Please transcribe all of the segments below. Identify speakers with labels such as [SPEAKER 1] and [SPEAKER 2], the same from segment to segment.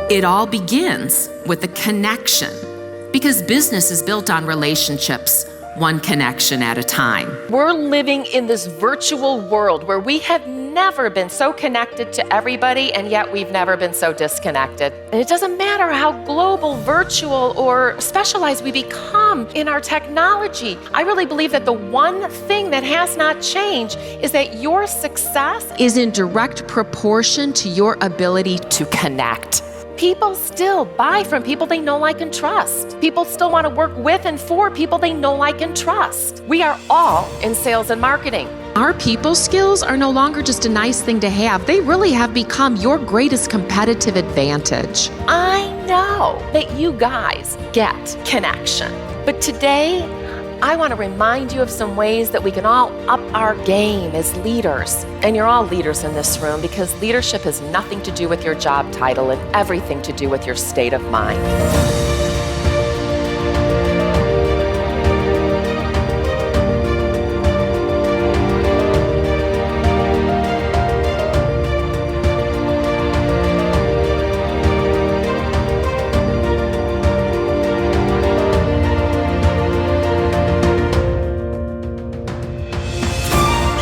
[SPEAKER 1] It all begins with a connection, because business is built on relationships, one connection at a time.
[SPEAKER 2] We're living in this virtual world where we have never been so connected to everybody, and yet we've never been so disconnected. And it doesn't matter how global, virtual, or specialized we become in our technology. I really believe that the one thing that has not changed is that your success
[SPEAKER 1] Is in direct proportion to your ability to connect.
[SPEAKER 2] People still buy from people they know, like, and trust. People still want to work with and for people they know, like, and trust. We are all in sales and marketing.
[SPEAKER 1] Our people skills are no longer just a nice thing to have. They really have become your greatest competitive advantage.
[SPEAKER 2] I know that you guys get connection. But today, I want to remind you of some ways that we can all up our game as leaders. And you're all leaders in this room, because leadership has nothing to do with your job title and everything to do with your state of mind.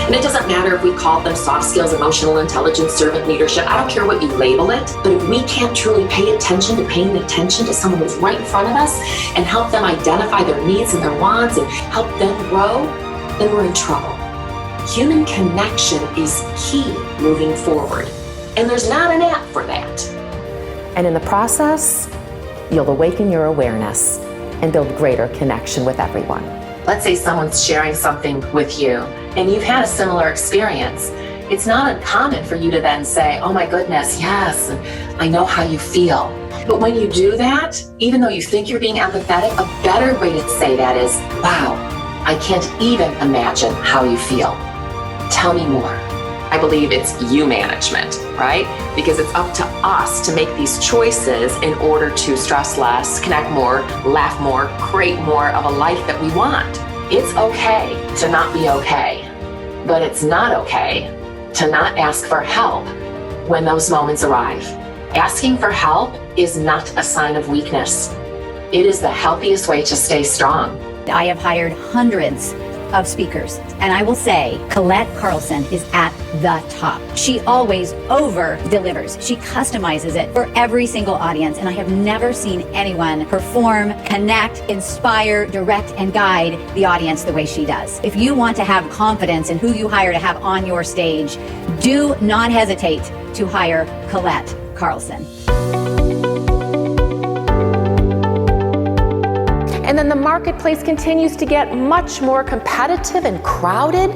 [SPEAKER 3] And it doesn't matter if we call them soft skills, emotional intelligence, servant leadership. I don't care what you label it, but if we can't truly pay attention to someone who's right in front of us and help them identify their needs and their wants and help them grow, then we're in trouble. Human connection is key moving forward. And there's not an app for that.
[SPEAKER 2] And in the process, you'll awaken your awareness and build greater connection with everyone.
[SPEAKER 3] Let's say someone's sharing something with you and you've had a similar experience. It's not uncommon for you to then say, oh my goodness, yes, I know how you feel. But when you do that, even though you think you're being empathetic, a better way to say that is, wow, I can't even imagine how you feel. Tell me more. I believe it's you management, right? Because it's up to us to make these choices in order to stress less, connect more, laugh more, create more of a life that we want. It's okay to not be okay, but it's not okay to not ask for help when those moments arrive. Asking for help is not a sign of weakness. It is the healthiest way to stay strong.
[SPEAKER 4] I have hired hundreds of speakers, and I will say Colette Carlson is at the top. She always over delivers. She customizes it for every single audience, and I have never seen anyone perform, connect, inspire, direct, and guide the audience the way she does. If you want to have confidence in who you hire to have on your stage, do not hesitate to hire Colette Carlson.
[SPEAKER 2] And then the marketplace continues to get much more competitive and crowded,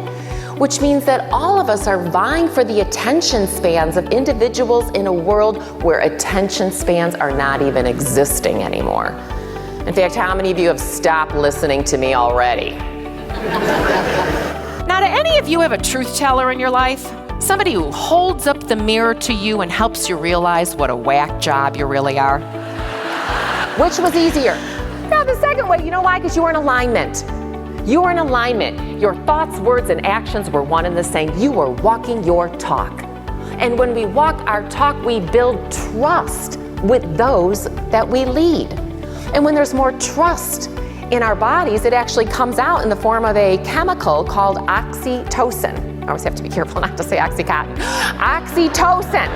[SPEAKER 2] which means that all of us are vying for the attention spans of individuals in a world where attention spans are not even existing anymore. In fact, how many of you have stopped listening to me already? Now, do any of you have a truth teller in your life? Somebody who holds up the mirror to you and helps you realize what a whack job you really are? Which was easier? No, the second way. You know why? Because you were in alignment. You were in alignment. Your thoughts, words, and actions were one and the same. You were walking your talk. And when we walk our talk, we build trust with those that we lead. And when there's more trust in our bodies, it actually comes out in the form of a chemical called oxytocin. I always have to be careful not to say Oxycontin. Oxytocin.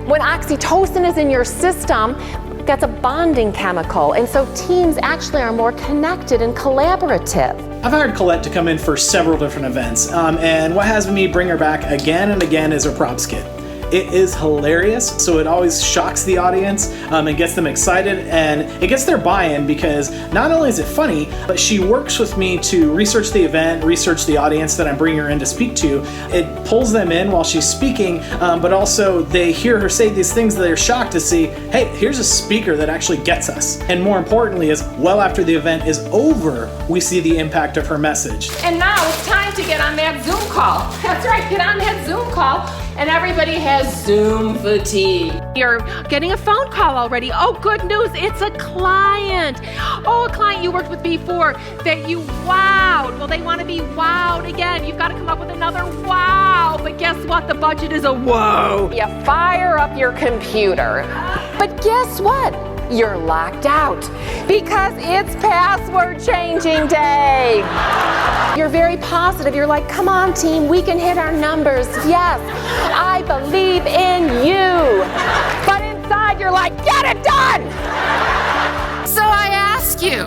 [SPEAKER 2] When oxytocin is in your system, that's a bonding chemical, and so teams actually are more connected and collaborative.
[SPEAKER 5] I've hired Colette to come in for several different events, and what has me bring her back again and again is her props kit. It is hilarious, so it always shocks the audience and gets them excited, and it gets their buy-in because not only is it funny, but she works with me to research the event, research the audience that I'm bringing her in to speak to. It pulls them in while she's speaking, but also they hear her say these things that they're shocked to see, hey, here's a speaker that actually gets us. And more importantly is, well after the event is over, we see the impact of her message.
[SPEAKER 2] And now it's time to to get on that Zoom call. That's right, get on that Zoom call. And everybody has Zoom fatigue. You're getting a phone call already. Oh, good news, it's a client. Oh, a client you worked with before that you wowed. Well, they want to be wowed again. You've got to come up with another wow. But guess what? The budget is a whoa. You fire up your computer. But guess what? You're locked out because it's password changing day. You're very positive. You're like, come on, team, we can hit our numbers. Yes, I believe in you. But inside, you're like, get it done.
[SPEAKER 1] So I ask you,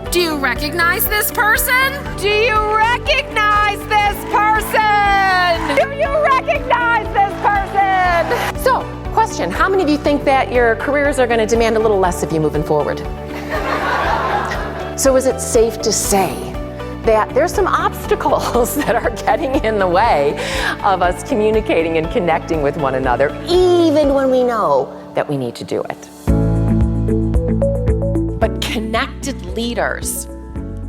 [SPEAKER 1] do you recognize this person?
[SPEAKER 2] Do you recognize this person? Do you recognize this person? So, question, how many of you think that your careers are going to demand a little less of you moving forward? So is it safe to say that there's some obstacles that are getting in the way of us communicating and connecting with one another, even when we know that we need to do it? But connected leaders,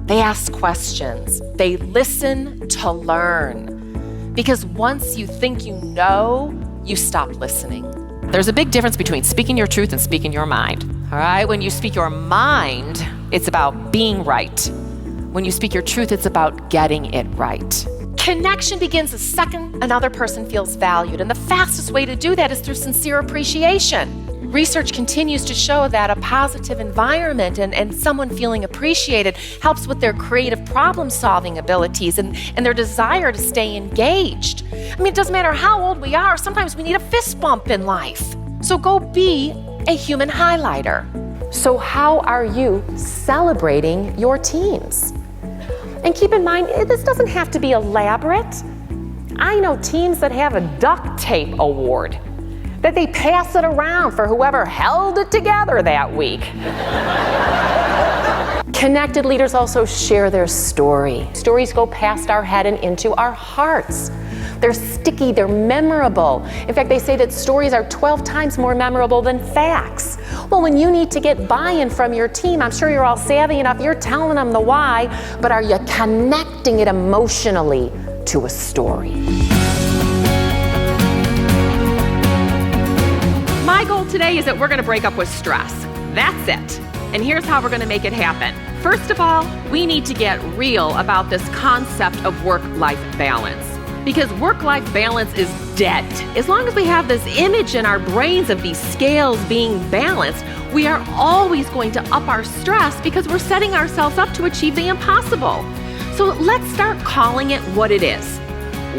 [SPEAKER 2] they ask questions. They listen to learn. Because once you think you know, you stop listening. There's a big difference between speaking your truth and speaking your mind. All right? When you speak your mind, it's about being right. When you speak your truth, it's about getting it right. Connection begins the second another person feels valued, and the fastest way to do that is through sincere appreciation. Research continues to show that a positive environment and someone feeling appreciated helps with their creative problem-solving abilities and their desire to stay engaged. I mean, it doesn't matter how old we are, sometimes we need a fist bump in life. So go be a human highlighter. So how are you celebrating your teams? And keep in mind, this doesn't have to be elaborate. I know teams that have a duct tape award, that they pass it around for whoever held it together that week. Connected leaders also share their story. Stories go past our head and into our hearts. They're sticky, they're memorable. In fact, they say that stories are 12 times more memorable than facts. Well, when you need to get buy-in from your team, I'm sure you're all savvy enough, you're telling them the why, but are you connecting it emotionally to a story? My goal today is that we're going to break up with stress. That's it. And here's how we're going to make it happen. First of all, we need to get real about this concept of work-life balance. Because work-life balance is dead. As long as we have this image in our brains of these scales being balanced, we are always going to up our stress because we're setting ourselves up to achieve the impossible. So let's start calling it what it is.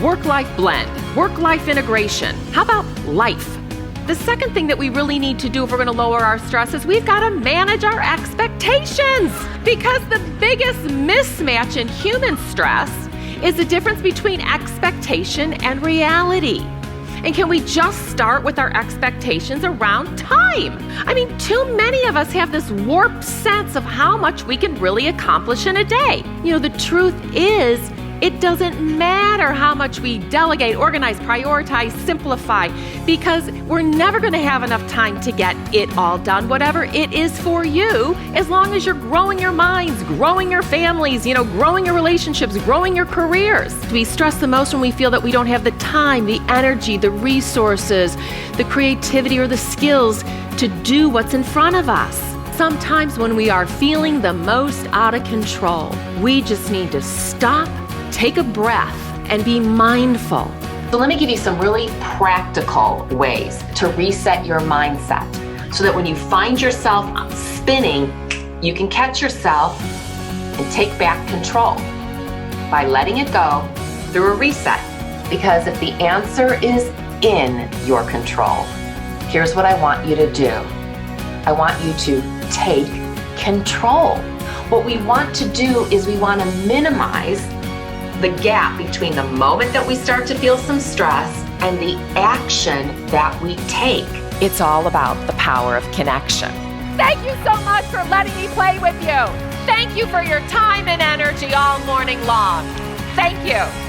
[SPEAKER 2] Work-life blend, work-life integration. How about life? The second thing that we really need to do if we're going to lower our stress is we've got to manage our expectations. Because the biggest mismatch in human stress is the difference between expectation and reality. And can we just start with our expectations around time? I mean, too many of us have this warped sense of how much we can really accomplish in a day. You know, the truth is, it doesn't matter how much we delegate, organize, prioritize, simplify, because we're never going to have enough time to get it all done, whatever it is for you, as long as you're growing your minds, growing your families, growing your relationships, growing your careers. We stress the most when we feel that we don't have the time, the energy, the resources, the creativity, or the skills to do what's in front of us. Sometimes when we are feeling the most out of control, we just need to stop, take a breath, and be mindful.
[SPEAKER 3] So let me give you some really practical ways to reset your mindset so that when you find yourself spinning, you can catch yourself and take back control by letting it go through a reset. Because if the answer is in your control, here's what I want you to do. I want you to take control. What we want to do is we want to minimize the gap between the moment that we start to feel some stress and the action that we take.
[SPEAKER 2] It's all about the power of connection. Thank you so much for letting me play with you. Thank you for your time and energy all morning long. Thank you.